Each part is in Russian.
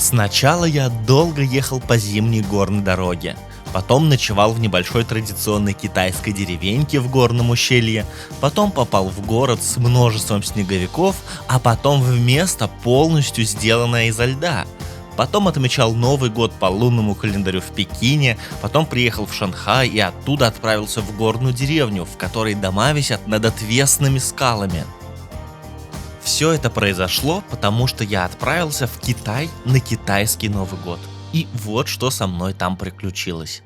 Сначала я долго ехал по зимней горной дороге, потом ночевал в небольшой традиционной китайской деревеньке в горном ущелье, потом попал в город с множеством снеговиков, а потом в место, полностью сделанное изо льда. Потом отмечал Новый год по лунному календарю в Пекине, потом приехал в Шанхай и оттуда отправился в горную деревню, в которой дома висят над отвесными скалами. Все это произошло, потому что я отправился в Китай на китайский Новый год. И вот что со мной там приключилось.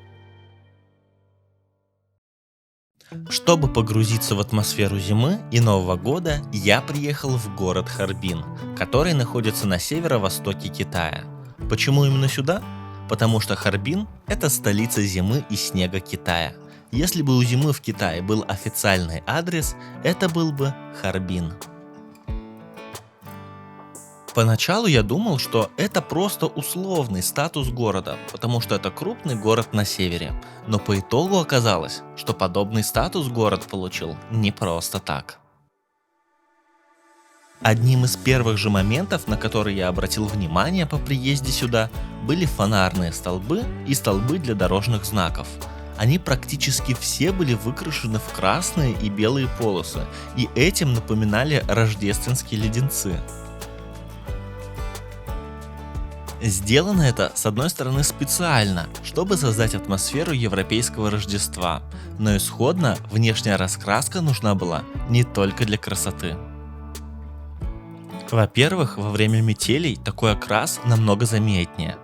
Чтобы погрузиться в атмосферу зимы и Нового года, я приехал в город Харбин, который находится на северо-востоке Китая. Почему именно сюда? Потому что Харбин – это столица зимы и снега Китая. Если бы у зимы в Китае был официальный адрес, это был бы Харбин. Поначалу я думал, что это просто условный статус города, потому что это крупный город на севере. Но по итогу оказалось, что подобный статус город получил не просто так. Одним из первых же моментов, на которые я обратил внимание по приезде сюда, были фонарные столбы и столбы для дорожных знаков. Они практически все были выкрашены в красные и белые полосы, и этим напоминали рождественские леденцы. Сделано это, с одной стороны, специально, чтобы создать атмосферу европейского Рождества, но исходно внешняя раскраска нужна была не только для красоты. Во-первых, во время метелей такой окрас намного заметнее.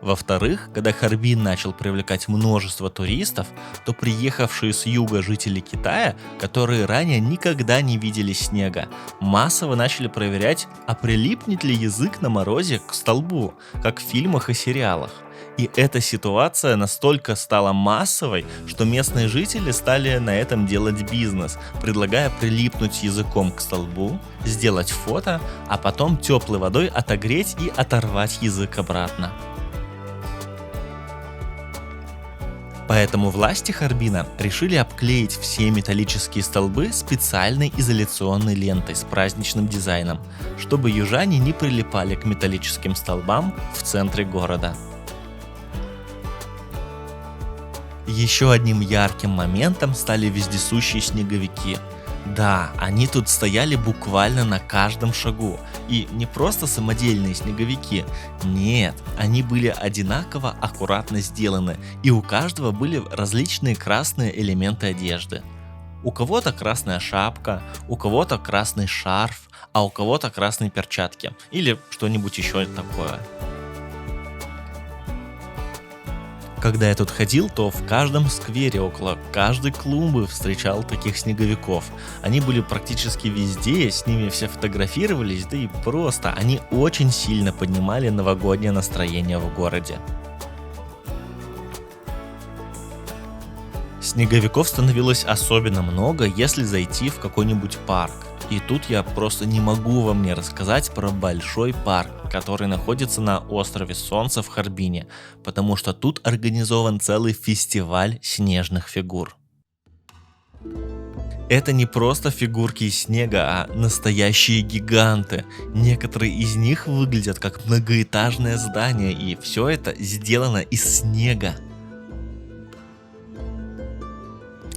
Во-вторых, когда Харбин начал привлекать множество туристов, то приехавшие с юга жители Китая, которые ранее никогда не видели снега, массово начали проверять, а прилипнет ли язык на морозе к столбу, как в фильмах и сериалах. И эта ситуация настолько стала массовой, что местные жители стали на этом делать бизнес, предлагая прилипнуть языком к столбу, сделать фото, а потом теплой водой отогреть и оторвать язык обратно. Поэтому власти Харбина решили обклеить все металлические столбы специальной изоляционной лентой с праздничным дизайном, чтобы южане не прилипали к металлическим столбам в центре города. Еще одним ярким моментом стали вездесущие снеговики. Да, они тут стояли буквально на каждом шагу. И не просто самодельные снеговики, нет, они были одинаково аккуратно сделаны, и у каждого были различные красные элементы одежды. У кого-то красная шапка, у кого-то красный шарф, а у кого-то красные перчатки или что-нибудь еще такое. Когда я тут ходил, то в каждом сквере около каждой клумбы встречал таких снеговиков. Они были практически везде, с ними все фотографировались, да и просто они очень сильно поднимали новогоднее настроение в городе. Снеговиков становилось особенно много, если зайти в какой-нибудь парк. И тут я просто не могу вам не рассказать про большой парк, который находится на острове Солнца в Харбине, потому что тут организован целый фестиваль снежных фигур. Это не просто фигурки из снега, а настоящие гиганты. Некоторые из них выглядят как многоэтажное здание, и все это сделано из снега.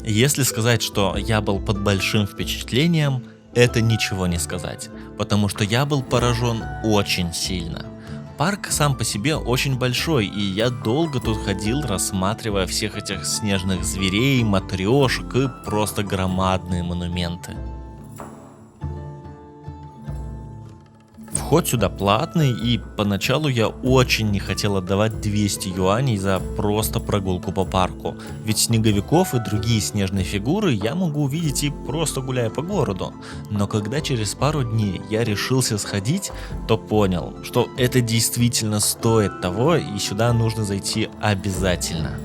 Если сказать, что я был под большим впечатлением, это ничего не сказать, потому что я был поражен очень сильно. Парк сам по себе очень большой, и я долго тут ходил, рассматривая всех этих снежных зверей, матрешек и просто громадные монументы. Вход сюда платный, и поначалу я очень не хотел отдавать 200 юаней за просто прогулку по парку, ведь снеговиков и другие снежные фигуры я могу увидеть и просто гуляя по городу. Но когда через пару дней я решился сходить, то понял, что это действительно стоит того, и сюда нужно зайти обязательно.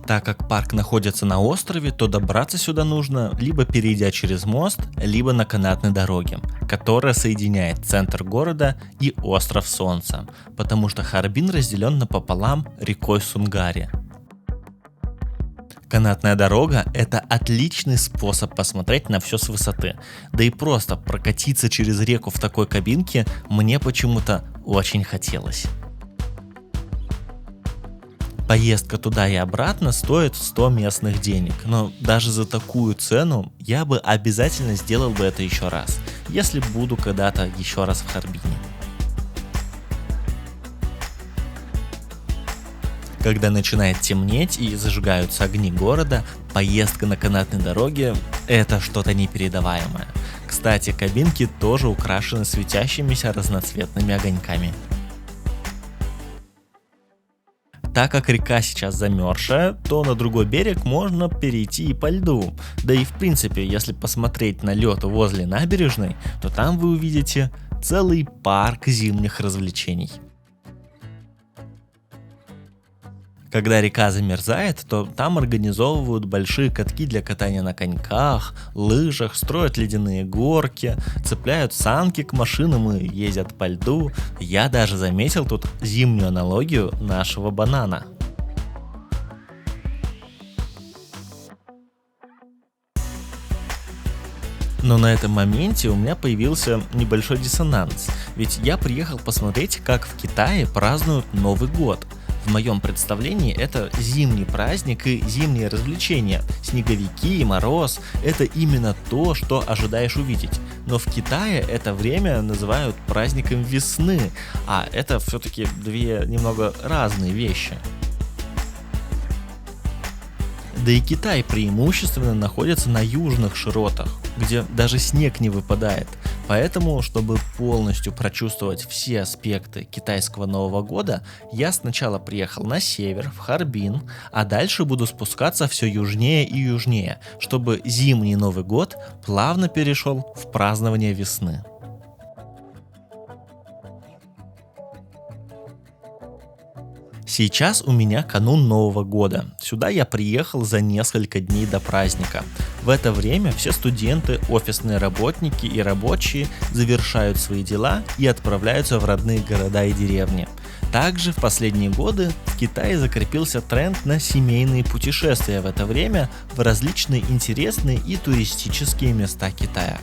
Так как парк находится на острове, то добраться сюда нужно либо перейдя через мост, либо на канатной дороге, которая соединяет центр города и остров Солнца, потому что Харбин разделен напополам рекой Сунгари. Канатная дорога — это отличный способ посмотреть на все с высоты. Да и просто прокатиться через реку в такой кабинке мне почему-то очень хотелось. Поездка туда и обратно стоит 100 местных денег, но даже за такую цену я бы обязательно сделал бы это еще раз, если буду когда-то еще раз в Харбине. Когда начинает темнеть и зажигаются огни города, поездка на канатной дороге — это что-то непередаваемое. Кстати, кабинки тоже украшены светящимися разноцветными огоньками. Так как река сейчас замерзшая, то на другой берег можно перейти и по льду. Да и в принципе, если посмотреть на лед возле набережной, то там вы увидите целый парк зимних развлечений. Когда река замерзает, то там организовывают большие катки для катания на коньках, лыжах, строят ледяные горки, цепляют санки к машинам и ездят по льду. Я даже заметил тут зимнюю аналогию нашего банана. Но на этом моменте у меня появился небольшой диссонанс, ведь я приехал посмотреть, как в Китае празднуют Новый год. В моем представлении это зимний праздник и зимние развлечения. Снеговики, мороз — это именно то, что ожидаешь увидеть. Но в Китае это время называют праздником весны, а это все-таки две немного разные вещи. Да и Китай преимущественно находится на южных широтах, где даже снег не выпадает. Поэтому, чтобы полностью прочувствовать все аспекты китайского Нового года, я сначала приехал на север, в Харбин, а дальше буду спускаться все южнее и южнее, чтобы зимний Новый год плавно перешел в празднование весны. Сейчас у меня канун Нового года. Сюда я приехал за несколько дней до праздника. В это время все студенты, офисные работники и рабочие завершают свои дела и отправляются в родные города и деревни. Также в последние годы в Китае закрепился тренд на семейные путешествия в это время в различные интересные и туристические места Китая.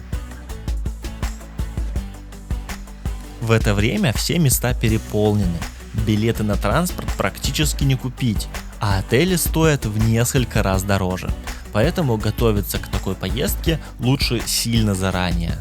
В это время все места переполнены. Билеты на транспорт практически не купить, а отели стоят в несколько раз дороже. Поэтому готовиться к такой поездке лучше сильно заранее.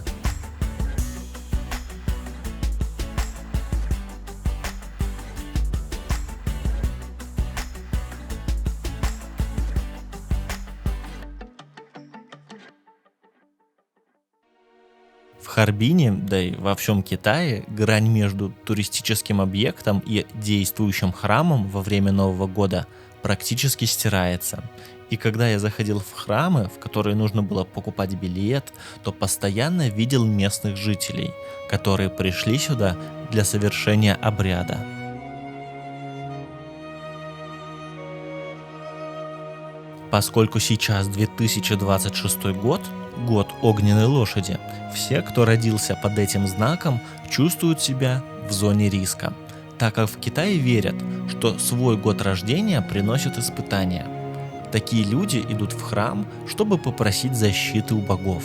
В Харбине, да и во всем Китае, грань между туристическим объектом и действующим храмом во время Нового года практически стирается. И когда я заходил в храмы, в которые нужно было покупать билет, то постоянно видел местных жителей, которые пришли сюда для совершения обряда. Поскольку сейчас 2026 год, год огненной лошади, все, кто родился под этим знаком, чувствуют себя в зоне риска, так как в Китае верят, что свой год рождения приносит испытания. Такие люди идут в храм, чтобы попросить защиты у богов.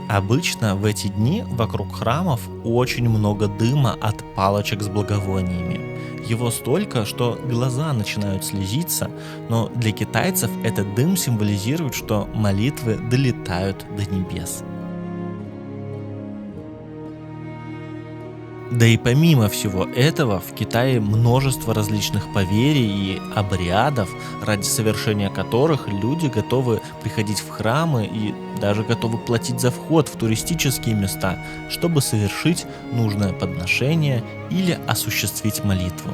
Обычно в эти дни вокруг храмов очень много дыма от палочек с благовониями. Его столько, что глаза начинают слезиться, но для китайцев этот дым символизирует, что молитвы долетают до небес. Да и помимо всего этого, в Китае множество различных поверий и обрядов, ради совершения которых люди готовы приходить в храмы и даже готовы платить за вход в туристические места, чтобы совершить нужное подношение или осуществить молитву.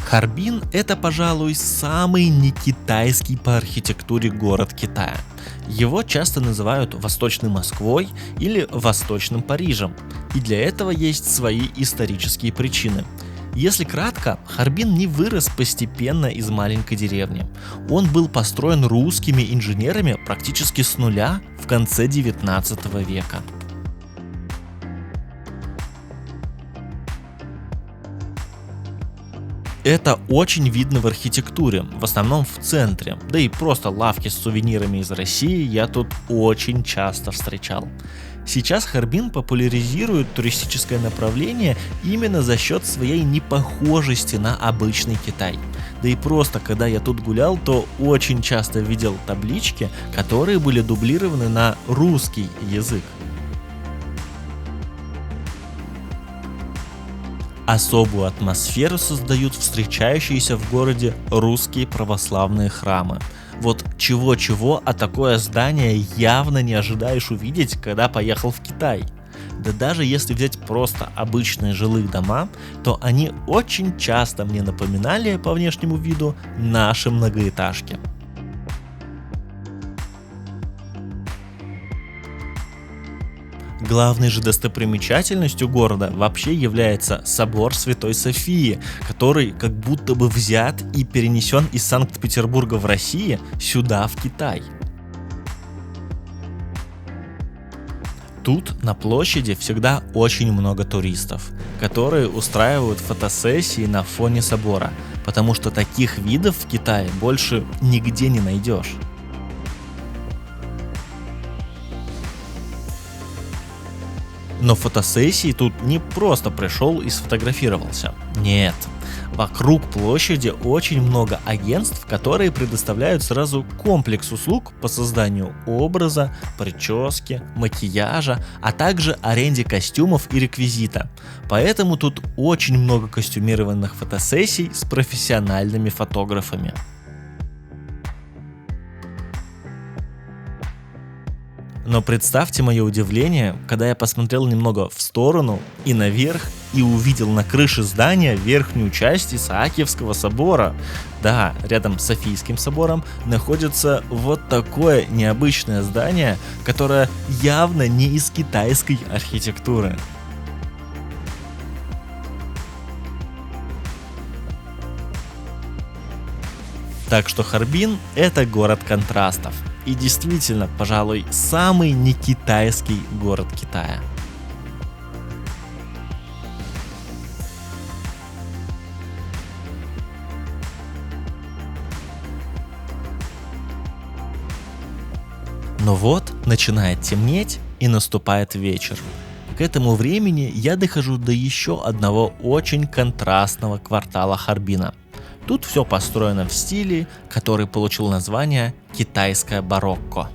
Харбин — это, пожалуй, самый некитайский по архитектуре город Китая. Его часто называют Восточной Москвой или Восточным Парижем, и для этого есть свои исторические причины. Если кратко, Харбин не вырос постепенно из маленькой деревни. Он был построен русскими инженерами практически с нуля в конце 19 века. Это очень видно в архитектуре, в основном в центре, да и просто лавки с сувенирами из России я тут очень часто встречал. Сейчас Харбин популяризирует туристическое направление именно за счет своей непохожести на обычный Китай. Да и просто, когда я тут гулял, то очень часто видел таблички, которые были дублированы на русский язык. Особую атмосферу создают встречающиеся в городе русские православные храмы. Вот чего-чего, а такое здание явно не ожидаешь увидеть, когда поехал в Китай. Да даже если взять просто обычные жилые дома, то они очень часто мне напоминали по внешнему виду наши многоэтажки. Главной же достопримечательностью города вообще является собор Святой Софии, который как будто бы взят и перенесен из Санкт-Петербурга в Россию сюда, в Китай. Тут на площади всегда очень много туристов, которые устраивают фотосессии на фоне собора, потому что таких видов в Китае больше нигде не найдешь. Но фотосессии тут не просто пришел и сфотографировался. Нет. Вокруг площади очень много агентств, которые предоставляют сразу комплекс услуг по созданию образа, прически, макияжа, а также аренде костюмов и реквизита. Поэтому тут очень много костюмированных фотосессий с профессиональными фотографами. Но представьте мое удивление, когда я посмотрел немного в сторону и наверх и увидел на крыше здания верхнюю часть Исаакиевского собора. Да, рядом с Софийским собором находится вот такое необычное здание, которое явно не из китайской архитектуры. Так что Харбин — это город контрастов. И действительно, пожалуй, самый не китайский город Китая. Но вот начинает темнеть и наступает вечер. К этому времени я дохожу до еще одного очень контрастного квартала Харбина. Тут все построено в стиле, который получил название «Китайское барокко».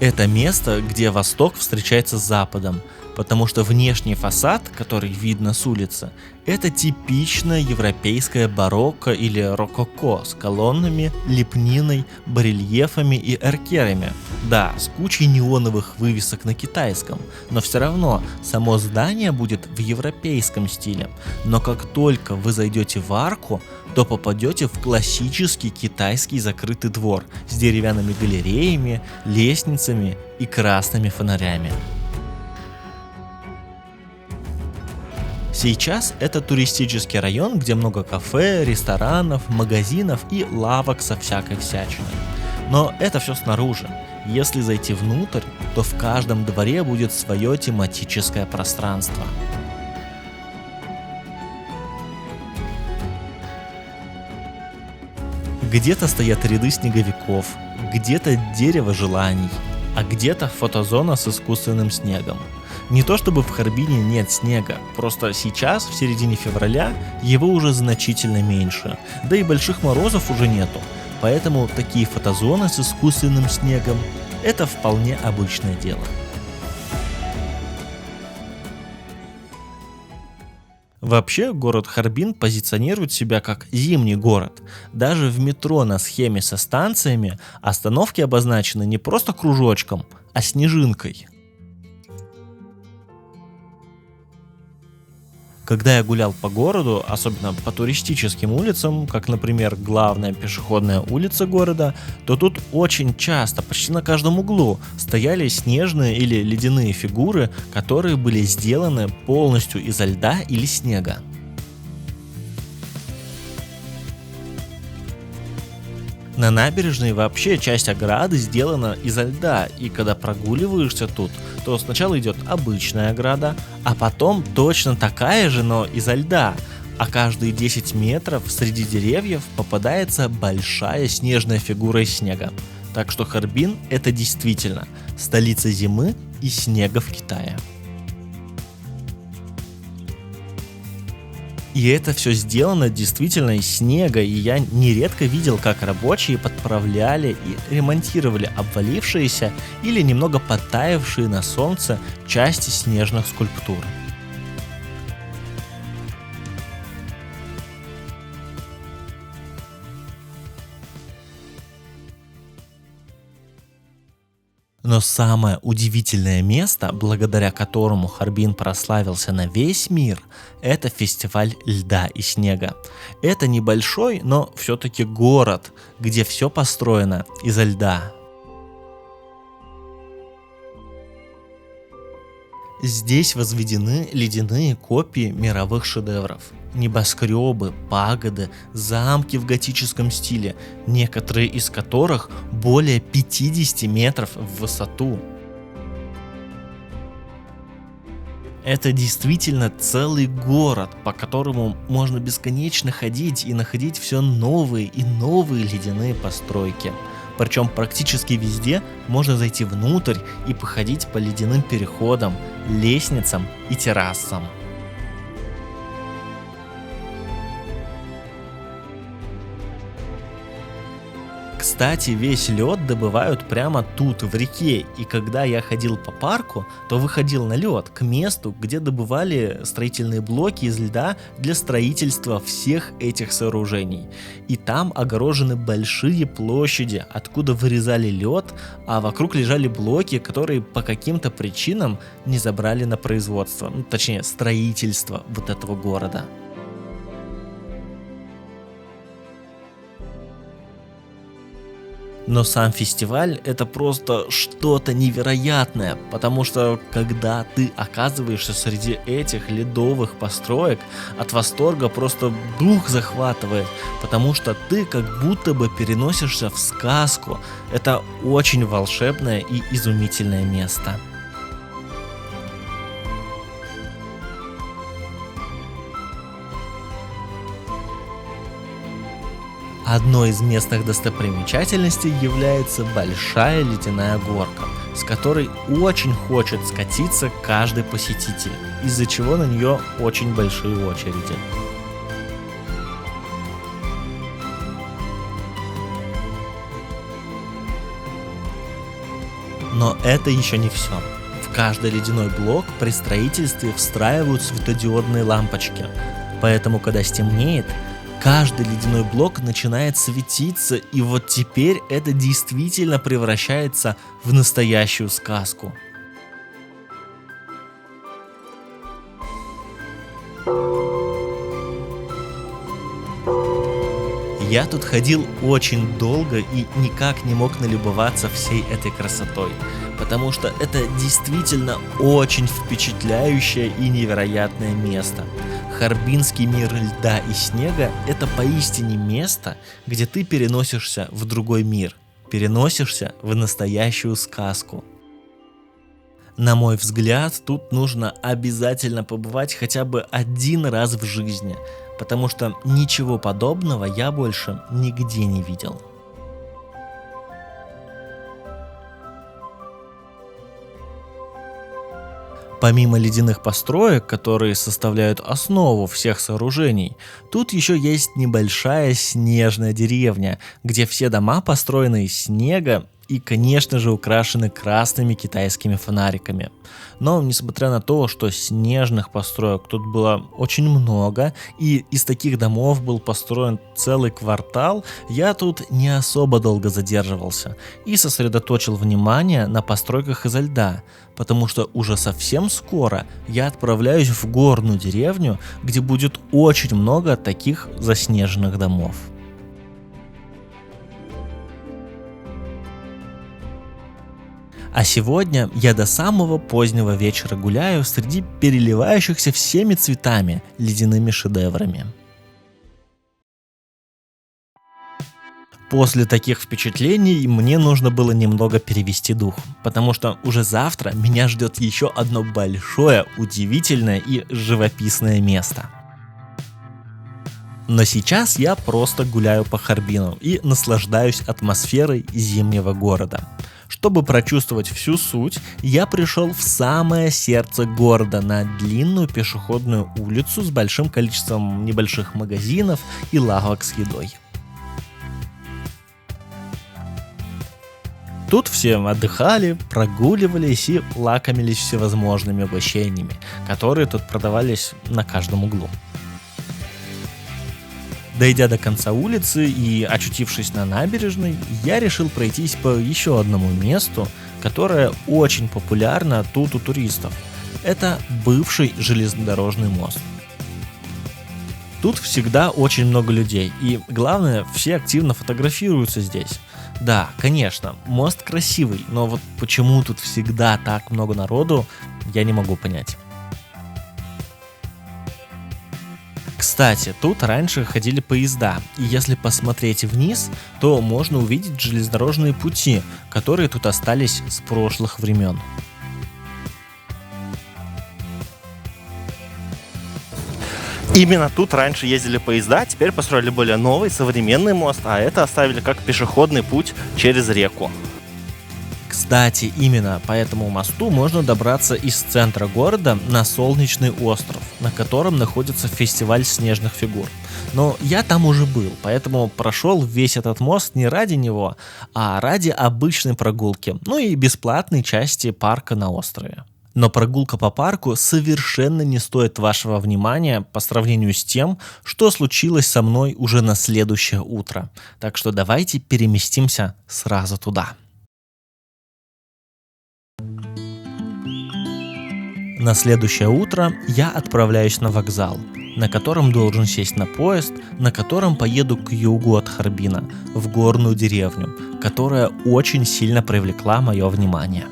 Это место, где Восток встречается с Западом, потому что внешний фасад, который видно с улицы, это типичное европейское барокко или рококо с колоннами, лепниной, барельефами и эркерами. Да, с кучей неоновых вывесок на китайском, но все равно само здание будет в европейском стиле. Но как только вы зайдете в арку, то попадете в классический китайский закрытый двор с деревянными галереями, лестницами и красными фонарями. Сейчас это туристический район, где много кафе, ресторанов, магазинов и лавок со всякой всячиной. Но это все снаружи. Если зайти внутрь, то в каждом дворе будет свое тематическое пространство. Где-то стоят ряды снеговиков, где-то дерево желаний, а где-то фотозона с искусственным снегом. Не то чтобы в Харбине нет снега, просто сейчас, в середине февраля, его уже значительно меньше, да и больших морозов уже нету, поэтому такие фотозоны с искусственным снегом – это вполне обычное дело. Вообще, город Харбин позиционирует себя как зимний город. Даже в метро на схеме со станциями остановки обозначены не просто кружочком, а снежинкой. Когда я гулял по городу, особенно по туристическим улицам, как, например, главная пешеходная улица города, то тут очень часто, почти на каждом углу, стояли снежные или ледяные фигуры, которые были сделаны полностью изо льда или снега. На набережной вообще часть ограды сделана изо льда, и когда прогуливаешься тут, то сначала идет обычная ограда, а потом точно такая же, но изо льда, а каждые 10 метров среди деревьев попадается большая снежная фигура из снега. Так что Харбин — это действительно столица зимы и снега в Китае. И это все сделано действительно из снега, и я нередко видел, как рабочие подправляли и ремонтировали обвалившиеся или немного подтаявшие на солнце части снежных скульптур. Но самое удивительное место, благодаря которому Харбин прославился на весь мир, это фестиваль льда и снега. Это небольшой, но все-таки город, где все построено изо льда. Здесь возведены ледяные копии мировых шедевров. Небоскребы, пагоды, замки в готическом стиле, некоторые из которых более 50 метров в высоту. Это действительно целый город, по которому можно бесконечно ходить и находить все новые и новые ледяные постройки. Причем практически везде можно зайти внутрь и походить по ледяным переходам, лестницам и террасам. Кстати, весь лед добывают прямо тут, в реке, и когда я ходил по парку, то выходил на лед, к месту, где добывали строительные блоки из льда для строительства всех этих сооружений. И там огорожены большие площади, откуда вырезали лед, а вокруг лежали блоки, которые по каким-то причинам не забрали на производство, точнее строительство вот этого города. Но сам фестиваль — это просто что-то невероятное, потому что когда ты оказываешься среди этих ледовых построек, от восторга просто дух захватывает, потому что ты как будто бы переносишься в сказку. Это очень волшебное и изумительное место. Одной из местных достопримечательностей является большая ледяная горка, с которой очень хочет скатиться каждый посетитель, из-за чего на нее очень большие очереди. Но это еще не все. В каждый ледяной блок при строительстве встраивают светодиодные лампочки, поэтому когда стемнеет, каждый ледяной блок начинает светиться, и вот теперь это действительно превращается в настоящую сказку. Я тут ходил очень долго и никак не мог налюбоваться всей этой красотой, потому что это действительно очень впечатляющее и невероятное место. Харбинский мир льда и снега — это поистине место, где ты переносишься в другой мир, переносишься в настоящую сказку. На мой взгляд, тут нужно обязательно побывать хотя бы один раз в жизни, потому что ничего подобного я больше нигде не видел. Помимо ледяных построек, которые составляют основу всех сооружений, тут еще есть небольшая снежная деревня, где все дома построены из снега и, конечно же, украшены красными китайскими фонариками. Но, несмотря на то, что снежных построек тут было очень много, и из таких домов был построен целый квартал, я тут не особо долго задерживался и сосредоточил внимание на постройках изо льда, потому что уже совсем скоро я отправляюсь в горную деревню, где будет очень много таких заснеженных домов. А сегодня я до самого позднего вечера гуляю среди переливающихся всеми цветами ледяными шедеврами. После таких впечатлений мне нужно было немного перевести дух, потому что уже завтра меня ждет еще одно большое, удивительное и живописное место. Но сейчас я просто гуляю по Харбину и наслаждаюсь атмосферой зимнего города. Чтобы прочувствовать всю суть, я пришел в самое сердце города на длинную пешеходную улицу с большим количеством небольших магазинов и лавок с едой. Тут все отдыхали, прогуливались и лакомились всевозможными угощениями, которые тут продавались на каждом углу. Дойдя до конца улицы и очутившись на набережной, я решил пройтись по еще одному месту, которое очень популярно тут у туристов. Это бывший железнодорожный мост. Тут всегда очень много людей, и главное, все активно фотографируются здесь. Да, конечно, мост красивый, но вот почему тут всегда так много народу, я не могу понять. Кстати, тут раньше ходили поезда, и если посмотреть вниз, то можно увидеть железнодорожные пути, которые тут остались с прошлых времен. Именно тут раньше ездили поезда, теперь построили более новый, современный мост, а это оставили как пешеходный путь через реку. Кстати, именно по этому мосту можно добраться из центра города на Солнечный остров, на котором находится фестиваль снежных фигур. Но я там уже был, поэтому прошел весь этот мост не ради него, а ради обычной прогулки, ну и бесплатной части парка на острове. Но прогулка по парку совершенно не стоит вашего внимания по сравнению с тем, что случилось со мной уже на следующее утро. Так что давайте переместимся сразу туда. На следующее утро я отправляюсь на вокзал, на котором должен сесть на поезд, на котором поеду к югу от Харбина, в горную деревню, которая очень сильно привлекла мое внимание.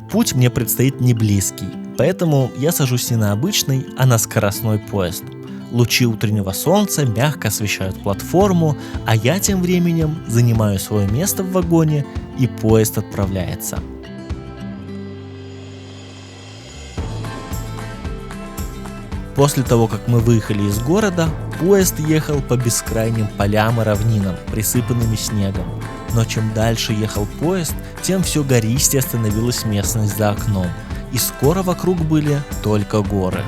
Путь мне предстоит не близкий, поэтому я сажусь не на обычный, а на скоростной поезд. Лучи утреннего солнца мягко освещают платформу, а я тем временем занимаю свое место в вагоне, и поезд отправляется. После того, как мы выехали из города, поезд ехал по бескрайним полям и равнинам, присыпанными снегом. Но чем дальше ехал поезд, тем все гористее становилась местность за окном, и скоро вокруг были только горы.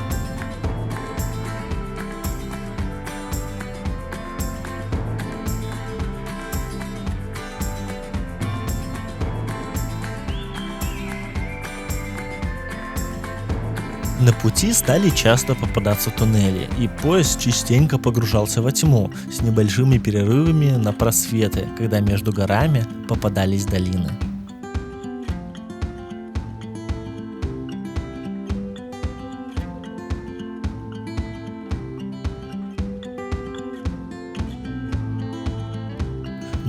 На пути стали часто попадаться туннели, и поезд частенько погружался во тьму с небольшими перерывами на просветы, когда между горами попадались долины.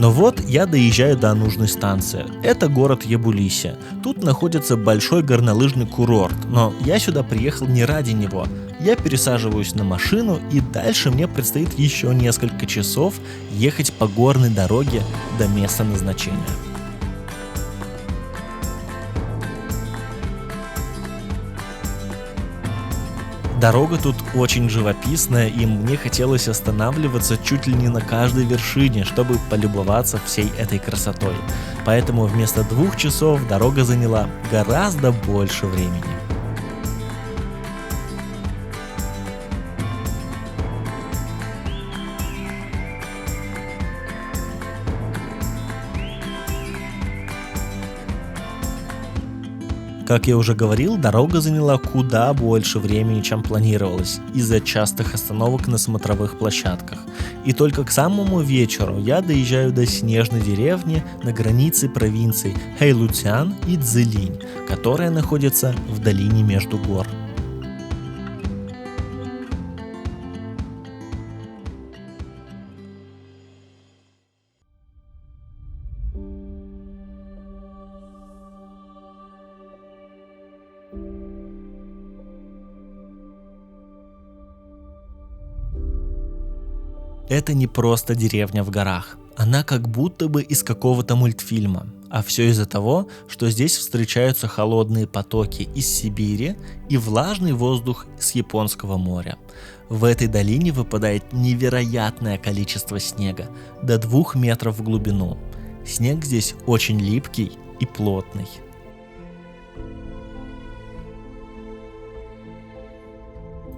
Но вот я доезжаю до нужной станции. Это город Ябулиси. Тут находится большой горнолыжный курорт, но я сюда приехал не ради него. Я пересаживаюсь на машину, и дальше мне предстоит еще несколько часов ехать по горной дороге до места назначения. Дорога тут очень живописная, и мне хотелось останавливаться чуть ли не на каждой вершине, чтобы полюбоваться всей этой красотой. Поэтому вместо 2 часов дорога заняла гораздо больше времени. Как я уже говорил, дорога заняла куда больше времени, чем планировалось, из-за частых остановок на смотровых площадках. И только к самому вечеру я доезжаю до снежной деревни на границе провинций Хэйлунцзян и Цзилинь, которая находится в долине между гор. Это не просто деревня в горах. Она как будто бы из какого-то мультфильма. А все из-за того, что здесь встречаются холодные потоки из Сибири и влажный воздух с Японского моря. В этой долине выпадает невероятное количество снега, до 2 метров в глубину. Снег здесь очень липкий и плотный.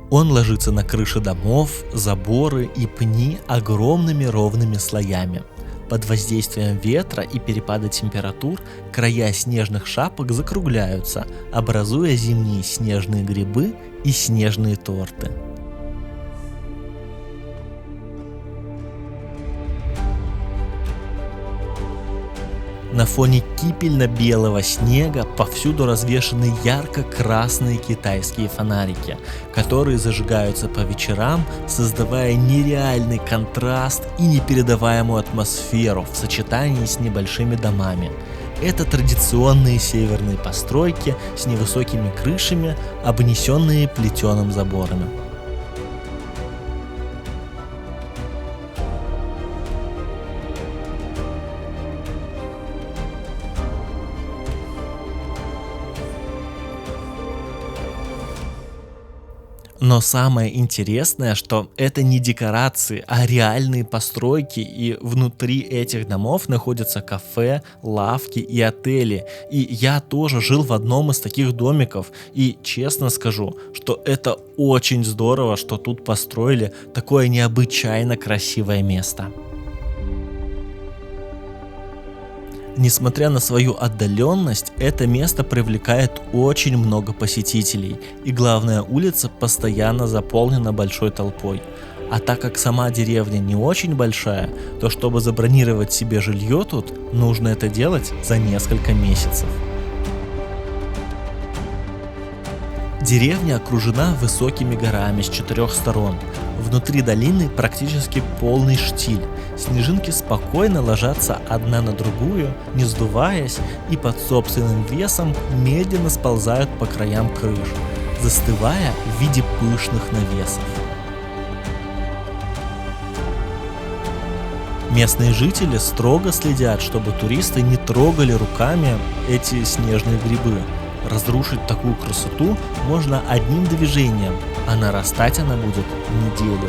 Он ложится на крыши домов, заборы и пни огромными ровными слоями. Под воздействием ветра и перепада температур края снежных шапок закругляются, образуя зимние снежные грибы и снежные торты. На фоне кипельно-белого снега повсюду развешаны ярко-красные китайские фонарики, которые зажигаются по вечерам, создавая нереальный контраст и непередаваемую атмосферу в сочетании с небольшими домами. Это традиционные северные постройки с невысокими крышами, обнесенные плетеным заборами. Но самое интересное, что это не декорации, а реальные постройки, и внутри этих домов находятся кафе, лавки и отели. И я тоже жил в одном из таких домиков, и честно скажу, что это очень здорово, что тут построили такое необычайно красивое место. Несмотря на свою отдаленность, это место привлекает очень много посетителей, и главная улица постоянно заполнена большой толпой. А так как сама деревня не очень большая, то чтобы забронировать себе жилье тут, нужно это делать за несколько месяцев. Деревня окружена высокими горами с 4 сторон. Внутри долины практически полный штиль. Снежинки спокойно ложатся одна на другую, не сдуваясь, и под собственным весом медленно сползают по краям крыш, застывая в виде пышных навесов. Местные жители строго следят, чтобы туристы не трогали руками эти снежные грибы. Разрушить такую красоту можно одним движением, а нарастать она будет неделю.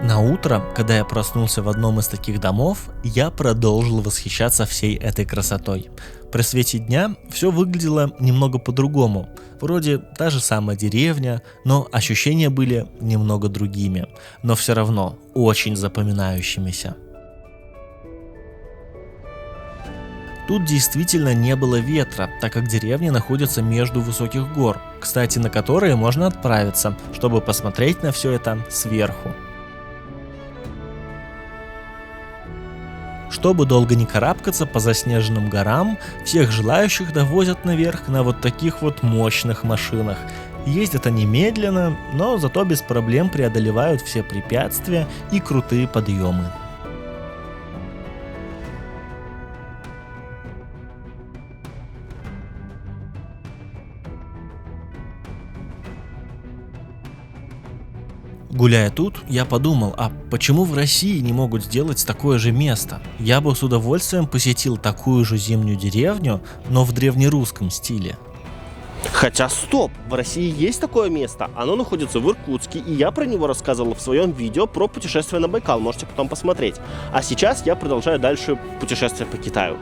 На утро, когда я проснулся в одном из таких домов, я продолжил восхищаться всей этой красотой. При свете дня все выглядело немного по-другому. Вроде та же самая деревня, но ощущения были немного другими, но все равно очень запоминающимися. Тут действительно не было ветра, так как деревня находится между высоких гор, кстати, на которые можно отправиться, чтобы посмотреть на все это сверху. Чтобы долго не карабкаться по заснеженным горам, всех желающих довозят наверх на вот таких вот мощных машинах. Ездят они медленно, но зато без проблем преодолевают все препятствия и крутые подъемы. Гуляя тут, я подумал, а почему в России не могут сделать такое же место? Я бы с удовольствием посетил такую же зимнюю деревню, но в древнерусском стиле. Хотя стоп, в России есть такое место, оно находится в Иркутске, и я про него рассказывал в своем видео про путешествие на Байкал, можете потом посмотреть. А сейчас я продолжаю дальше путешествие по Китаю.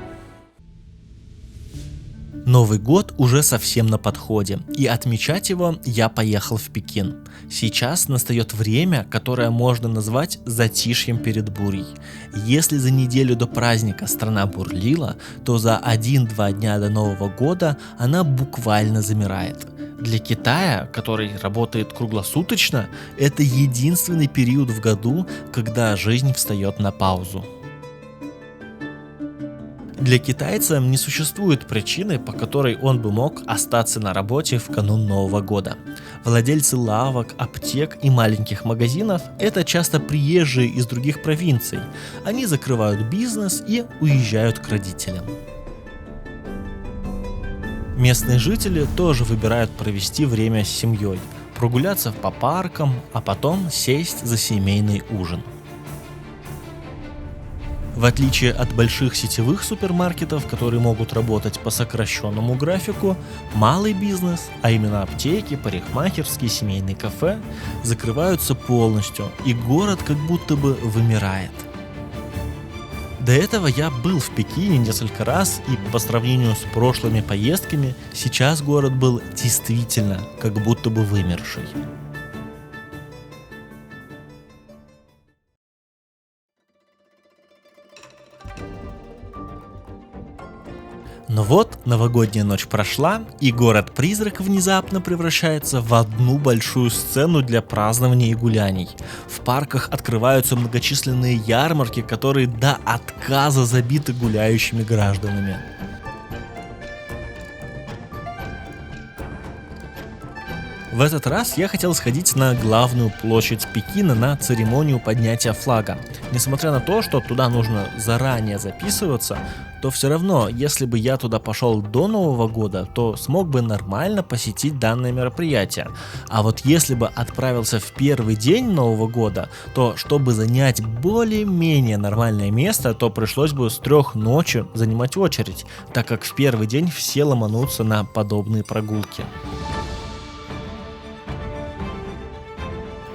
Новый год уже совсем на подходе, и отмечать его я поехал в Пекин. Сейчас настает время, которое можно назвать затишьем перед бурей. Если за неделю до праздника страна бурлила, то за 1-2 дня до Нового года она буквально замирает. Для Китая, который работает круглосуточно, это единственный период в году, когда жизнь встает на паузу. Для китайца не существует причины, по которой он бы мог остаться на работе в канун Нового года. Владельцы лавок, аптек и маленьких магазинов – это часто приезжие из других провинций. Они закрывают бизнес и уезжают к родителям. Местные жители тоже выбирают провести время с семьей, прогуляться по паркам, а потом сесть за семейный ужин. В отличие от больших сетевых супермаркетов, которые могут работать по сокращенному графику, малый бизнес, а именно аптеки, парикмахерские, семейные кафе, закрываются полностью, и город как будто бы вымирает. До этого я был в Пекине несколько раз, и по сравнению с прошлыми поездками, сейчас город был действительно как будто бы вымерший. Но вот новогодняя ночь прошла, и город-призрак внезапно превращается в одну большую сцену для празднования и гуляний. В парках открываются многочисленные ярмарки, которые до отказа забиты гуляющими гражданами. В этот раз я хотел сходить на главную площадь Пекина на церемонию поднятия флага. Несмотря на то, что туда нужно заранее записываться, то все равно, если бы я туда пошел до Нового года, то смог бы нормально посетить данное мероприятие. А вот если бы отправился в первый день Нового года, то чтобы занять более-менее нормальное место, то пришлось бы с 3 ночи занимать очередь, так как в первый день все ломанутся на подобные прогулки.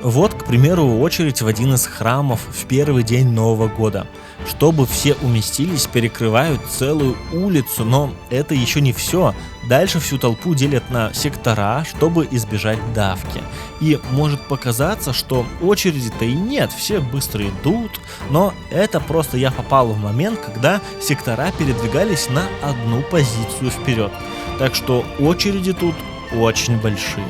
Вот, к примеру, очередь в один из храмов в первый день Нового года. Чтобы все уместились, перекрывают целую улицу, но это еще не все. Дальше всю толпу делят на сектора, чтобы избежать давки. И может показаться, что очереди-то и нет, все быстро идут, но это просто я попал в момент, когда сектора передвигались на одну позицию вперед. Так что очереди тут очень большие.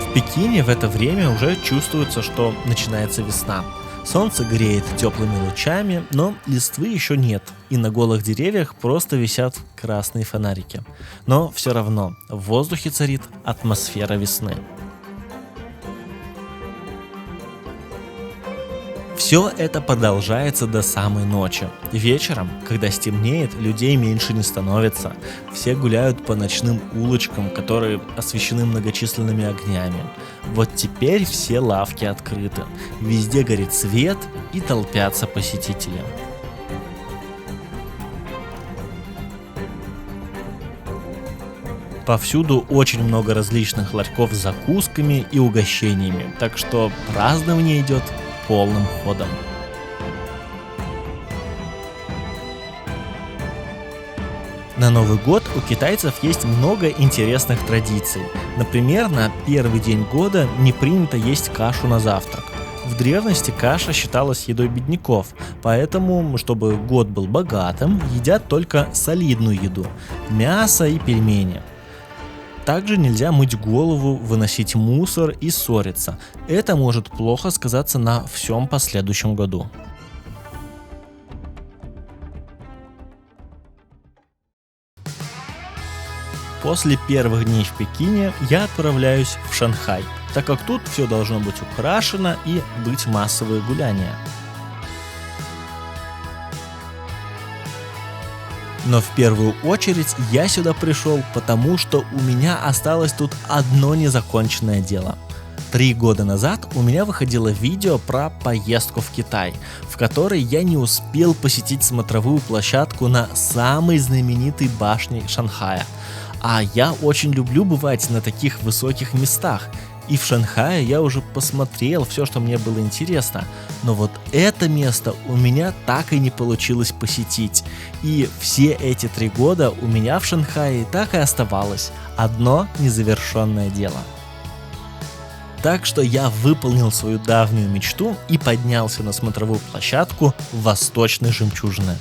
В Пекине в это время уже чувствуется, что начинается весна. Солнце греет теплыми лучами, но листвы еще нет, и на голых деревьях просто висят красные фонарики. Но все равно в воздухе царит атмосфера весны. Все это продолжается до самой ночи. Вечером, когда стемнеет, людей меньше не становится. Все гуляют по ночным улочкам, которые освещены многочисленными огнями. Вот теперь все лавки открыты. Везде горит свет и толпятся посетители. Повсюду очень много различных ларьков с закусками и угощениями, так что празднование идет полным ходом. На Новый год у китайцев есть много интересных традиций. Например, на первый день года не принято есть кашу на завтрак. В древности каша считалась едой бедняков, поэтому, чтобы год был богатым, едят только солидную еду – мясо и пельмени. Также нельзя мыть голову, выносить мусор и ссориться. Это может плохо сказаться на всем последующем году. После первых дней в Пекине я отправляюсь в Шанхай, так как тут все должно быть украшено и быть массовые гуляния. Но в первую очередь я сюда пришел, потому что у меня осталось тут одно незаконченное дело. 3 года назад у меня выходило видео про поездку в Китай, в которой я не успел посетить смотровую площадку на самой знаменитой башне Шанхая. А я очень люблю бывать на таких высоких местах. И в Шанхае я уже посмотрел все, что мне было интересно. Но вот это место у меня так и не получилось посетить. И все эти 3 года у меня в Шанхае так и оставалось одно незавершенное дело. Так что я выполнил свою давнюю мечту и поднялся на смотровую площадку Восточной Жемчужины.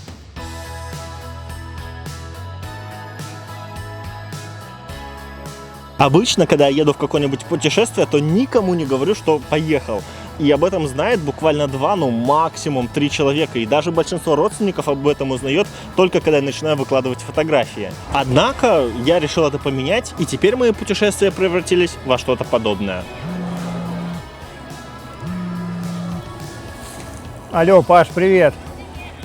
Обычно, когда я еду в какое-нибудь путешествие, то никому не говорю, что поехал. И об этом знает буквально 2, максимум 3 человека. И даже большинство родственников об этом узнает только когда я начинаю выкладывать фотографии. Однако я решил это поменять, и теперь мои путешествия превратились во что-то подобное. Алло, Паш, привет.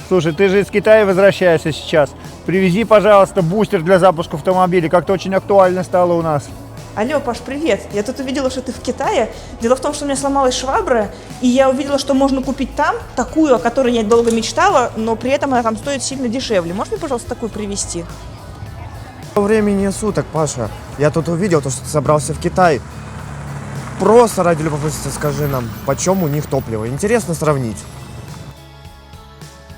Слушай, ты же из Китая возвращаешься сейчас. Привези, пожалуйста, бустер для запуска автомобиля. Как-то очень актуально стало у нас. Алло, Паш, привет. Я тут увидела, что ты в Китае. Дело в том, что у меня сломалась швабра, и я увидела, что можно купить там такую, о которой я долго мечтала, но при этом она там стоит сильно дешевле. Можешь мне, пожалуйста, такую привезти? Времени суток, Паша. Я тут увидел, что ты собрался в Китай. Просто ради любопытства скажи нам, почем у них топливо. Интересно сравнить.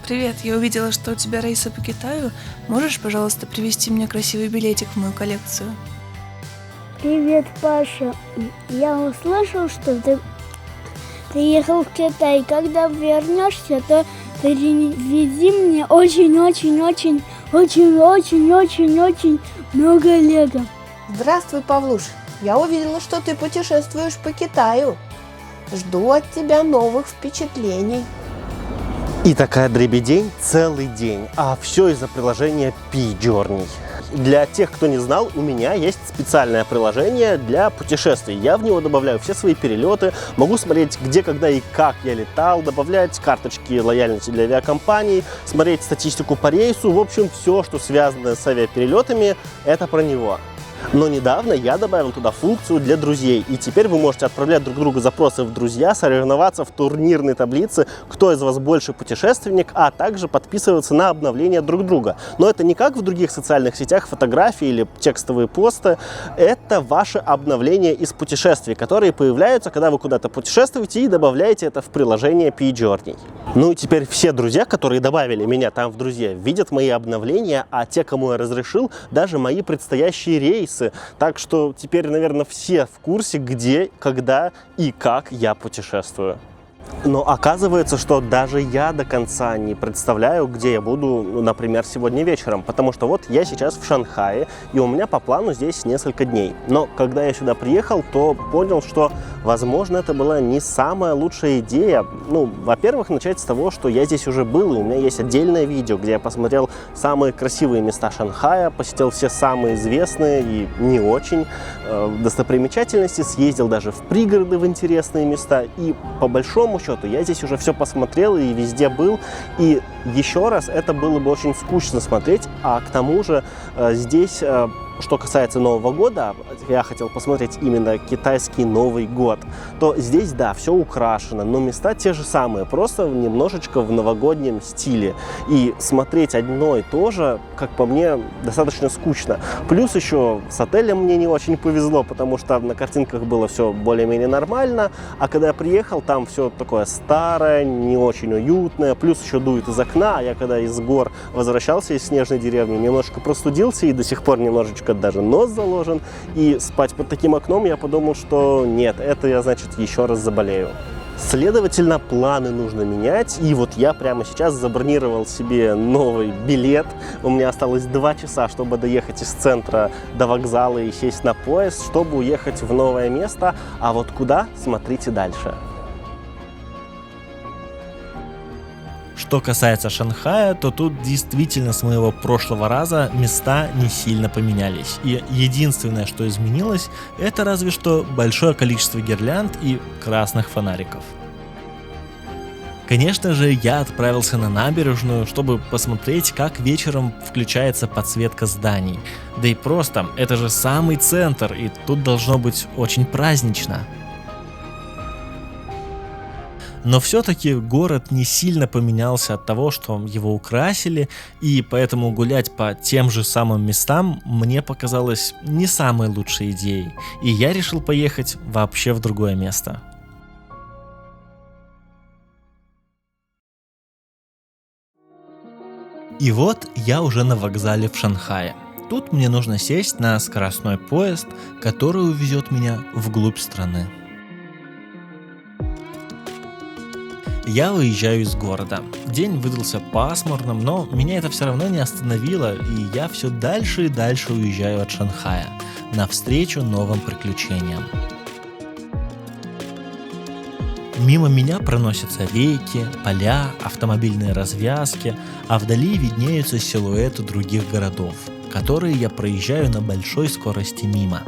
Привет, я увидела, что у тебя рейсы по Китаю. Можешь, пожалуйста, привезти мне красивый билетик в мою коллекцию? Привет, Паша. Я услышал, что ты приехал в Китай. Когда вернешься, то привези мне очень-очень-очень много лего. Здравствуй, Павлуш. Я увидела, что ты путешествуешь по Китаю. Жду от тебя новых впечатлений. И такая дребедень целый день, а все из-за приложения P-Journey. Для тех, кто не знал, у меня есть специальное приложение для путешествий. Я в него добавляю все свои перелеты, могу смотреть, где, когда и как я летал, добавлять карточки лояльности для авиакомпаний, смотреть статистику по рейсу. В общем, все, что связано с авиаперелетами, это про него. Но недавно я добавил туда функцию для друзей, и теперь вы можете отправлять друг другу запросы в друзья, соревноваться в турнирной таблице, кто из вас больше путешественник, а также подписываться на обновления друг друга. Но это не как в других социальных сетях, фотографии или текстовые посты, это ваши обновления из путешествий, которые появляются, когда вы куда-то путешествуете и добавляете это в приложение P-Journey. Ну и теперь все друзья, которые добавили меня там в друзья, видят мои обновления, а те, кому я разрешил, даже мои предстоящие рейсы. Так что теперь, наверное, все в курсе, где, когда и как я путешествую. Но оказывается, что даже я до конца не представляю, где я буду, например, сегодня вечером. Потому что вот я сейчас в Шанхае, и у меня по плану здесь несколько дней. Но когда я сюда приехал, то понял, что, возможно, это была не самая лучшая идея. Ну, во-первых, начать с того, что я здесь уже был, и у меня есть отдельное видео, где я посмотрел самые красивые места Шанхая, посетил все самые известные и не очень достопримечательности, съездил даже в пригороды, в интересные места, и по большому счету я здесь уже все посмотрел и везде был, и еще раз это было бы очень скучно смотреть, а к тому же здесь, что касается Нового года, я хотел посмотреть именно китайский Новый год, то здесь, да, все украшено, но места те же самые, просто немножечко в новогоднем стиле. И смотреть одно и то же, как по мне, достаточно скучно. Плюс еще с отелем мне не очень повезло, потому что на картинках было все более-менее нормально, а когда я приехал, там все такое старое, не очень уютное, плюс еще дует из окна, а я когда из гор возвращался из снежной деревни, немножко простудился и до сих пор немножечко даже нос заложен, и спать под таким окном я подумал, что нет, это я, значит, еще раз заболею. Следовательно, планы нужно менять, и вот я прямо сейчас забронировал себе новый билет. У меня осталось 2 часа, чтобы доехать из центра до вокзала и сесть на поезд, чтобы уехать в новое место, а вот куда, смотрите дальше. Что касается Шанхая, то тут действительно с моего прошлого раза места не сильно поменялись. И единственное, что изменилось, это разве что большое количество гирлянд и красных фонариков. Конечно же, я отправился на набережную, чтобы посмотреть, как вечером включается подсветка зданий. Да и просто, это же самый центр, и тут должно быть очень празднично. Но все-таки город не сильно поменялся от того, что его украсили, и поэтому гулять по тем же самым местам мне показалось не самой лучшей идеей, и я решил поехать вообще в другое место. И вот я уже на вокзале в Шанхае. Тут мне нужно сесть на скоростной поезд, который увезет меня вглубь страны. Я выезжаю из города. День выдался пасмурным, но меня это все равно не остановило, и я все дальше и дальше уезжаю от Шанхая, навстречу новым приключениям. Мимо меня проносятся реки, поля, автомобильные развязки, а вдали виднеются силуэты других городов, которые я проезжаю на большой скорости мимо.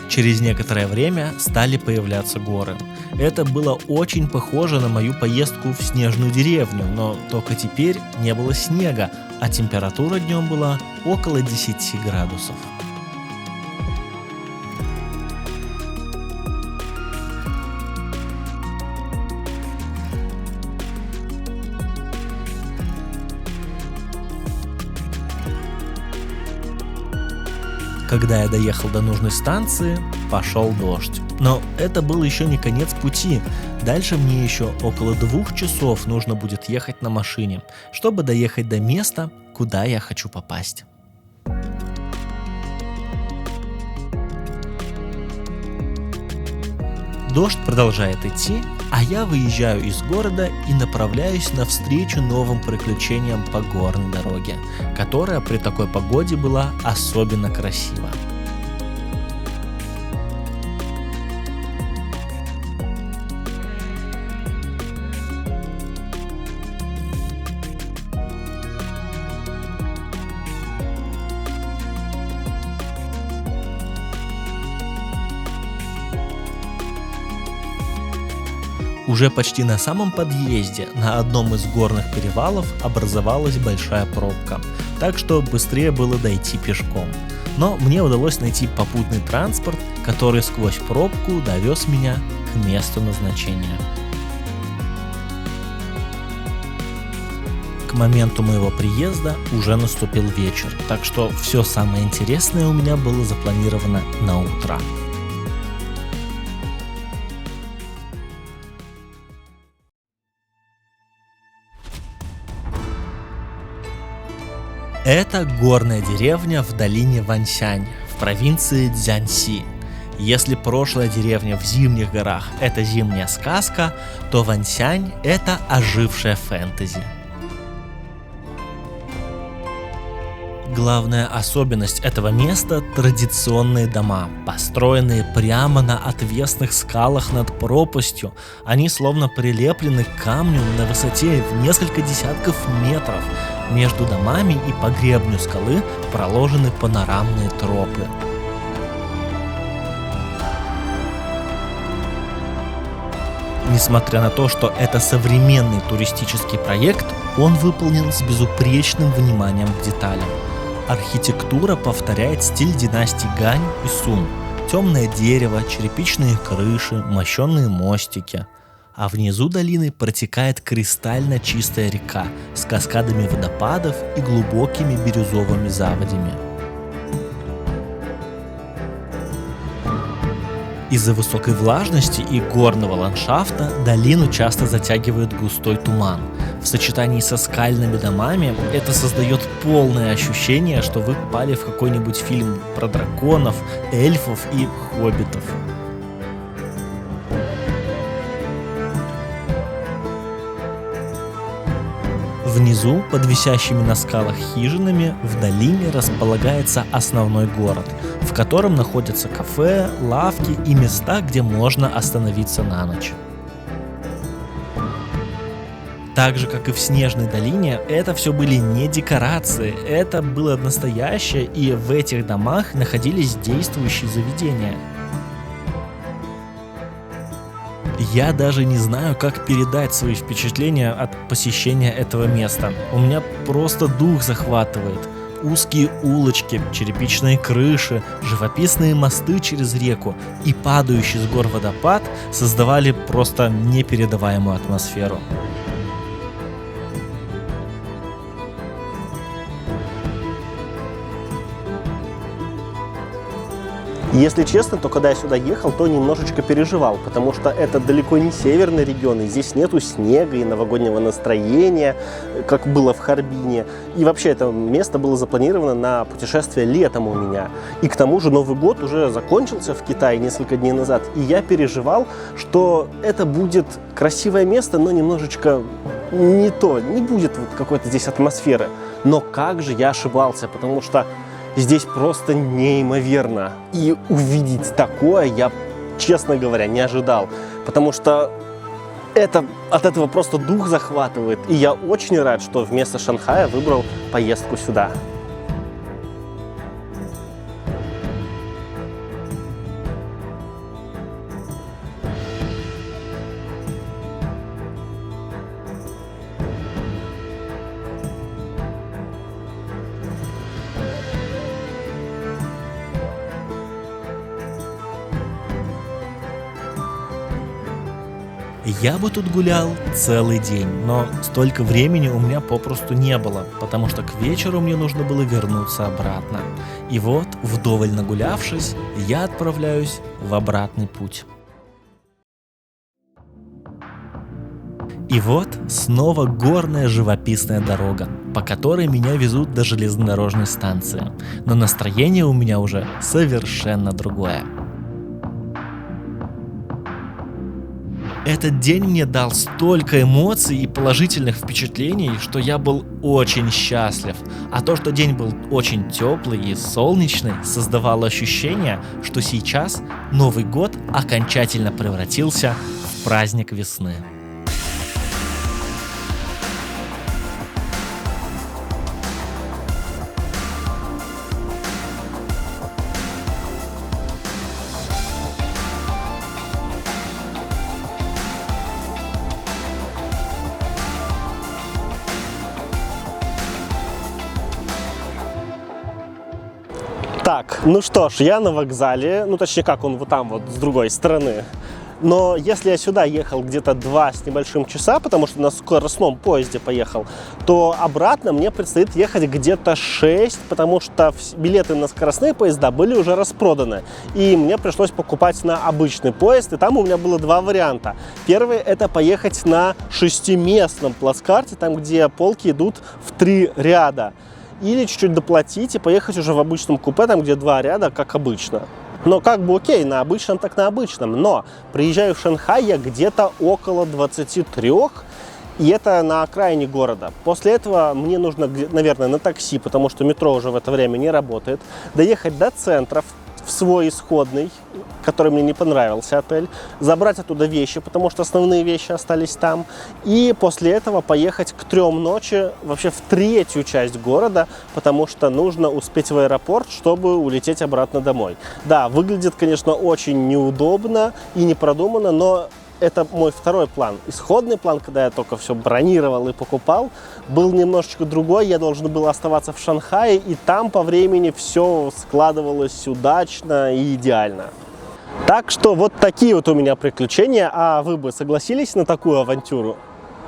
Через некоторое время стали появляться горы. Это было очень похоже на мою поездку в снежную деревню, но только теперь не было снега, а температура днем была около 10 градусов. Когда я доехал до нужной станции, пошел дождь. Но это был еще не конец пути. Дальше мне еще около 2 часов нужно будет ехать на машине, чтобы доехать до места, куда я хочу попасть. Дождь продолжает идти, а я выезжаю из города и направляюсь навстречу новым приключениям по горной дороге, которая при такой погоде была особенно красива. Уже почти на самом подъезде на одном из горных перевалов образовалась большая пробка, так что быстрее было дойти пешком. Но мне удалось найти попутный транспорт, который сквозь пробку довез меня к месту назначения. К моменту моего приезда уже наступил вечер, так что все самое интересное у меня было запланировано на утро. Это горная деревня в долине Ваньсянь, в провинции Цзянси. Если прошлая деревня в зимних горах – это зимняя сказка, то Ваньсянь – это ожившая фэнтези. Главная особенность этого места – традиционные дома, построенные прямо на отвесных скалах над пропастью. Они словно прилеплены к камню на высоте в несколько десятков метров. Между домами и по гребню скалы проложены панорамные тропы. Несмотря на то, что это современный туристический проект, он выполнен с безупречным вниманием к деталям. Архитектура повторяет стиль династий Гань и Сун. Темное дерево, черепичные крыши, мощенные мостики. А внизу долины протекает кристально чистая река с каскадами водопадов и глубокими бирюзовыми заводями. Из-за высокой влажности и горного ландшафта долину часто затягивает густой туман. В сочетании со скальными домами это создает полное ощущение, что вы попали в какой-нибудь фильм про драконов, эльфов и хоббитов. Внизу, под висящими на скалах хижинами, в долине располагается основной город, в котором находятся кафе, лавки и места, где можно остановиться на ночь. Так же, как и в Снежной долине, это все были не декорации, это было настоящее, и в этих домах находились действующие заведения. Я даже не знаю, как передать свои впечатления от посещения этого места. У меня просто дух захватывает. узкие улочки, черепичные крыши, живописные мосты через реку и падающий с гор водопад создавали просто непередаваемую атмосферу. Если честно, то когда я сюда ехал, то немножечко переживал, потому что это далеко не северный регион, и здесь нету снега и новогоднего настроения, как было в Харбине. И вообще это место было запланировано на путешествие летом у меня. И к тому же Новый год уже закончился в Китае несколько дней назад, и я переживал, что это будет красивое место, но немножечко не то, не будет вот какой-то здесь атмосферы. Но как же я ошибался, потому что здесь просто неимоверно. И увидеть такое я, честно говоря, не ожидал. Потому что от этого просто дух захватывает. И я очень рад, что вместо Шанхая выбрал поездку сюда. Я бы тут гулял целый день, но столько времени у меня попросту не было, потому что к вечеру мне нужно было вернуться обратно. И вот, вдоволь нагулявшись, я отправляюсь в обратный путь. И вот снова горная живописная дорога, по которой меня везут до железнодорожной станции. Но настроение у меня уже совершенно другое. Этот день мне дал столько эмоций и положительных впечатлений, что я был очень счастлив. А то, что день был очень теплый и солнечный, создавало ощущение, что сейчас Новый год окончательно превратился в праздник весны. Так, ну что ж, я на вокзале, ну точнее как, он вот там вот с другой стороны. Но если я сюда ехал где-то 2 с небольшим часа, потому что на скоростном поезде поехал, то обратно мне предстоит ехать где-то 6, потому что билеты на скоростные поезда были уже распроданы. И мне пришлось покупать на обычный поезд, и там у меня было 2 варианта. Первый — это поехать на 6-местном плацкарте, там где полки идут в 3 ряда. Или чуть-чуть доплатить и поехать уже в обычном купе, там где 2 ряда, как обычно. Но как бы окей, на обычном так на обычном. Но приезжаю в Шанхай я где-то около 23, и это на окраине города. После этого мне нужно, наверное, на такси, потому что метро уже в это время не работает, доехать до центра, в свой исходный, который мне не понравился отель, забрать оттуда вещи, потому что основные вещи остались там, и после этого поехать к 3 ночи вообще в 3-ю часть города, потому что нужно успеть в аэропорт, чтобы улететь обратно домой. Да, выглядит, конечно, очень неудобно и не продуманно, но это мой второй план. Исходный план, когда я только все бронировал и покупал, был немножечко другой. Я должен был оставаться в Шанхае, и там по времени все складывалось удачно и идеально. Так что вот такие вот у меня приключения. А вы бы согласились на такую авантюру?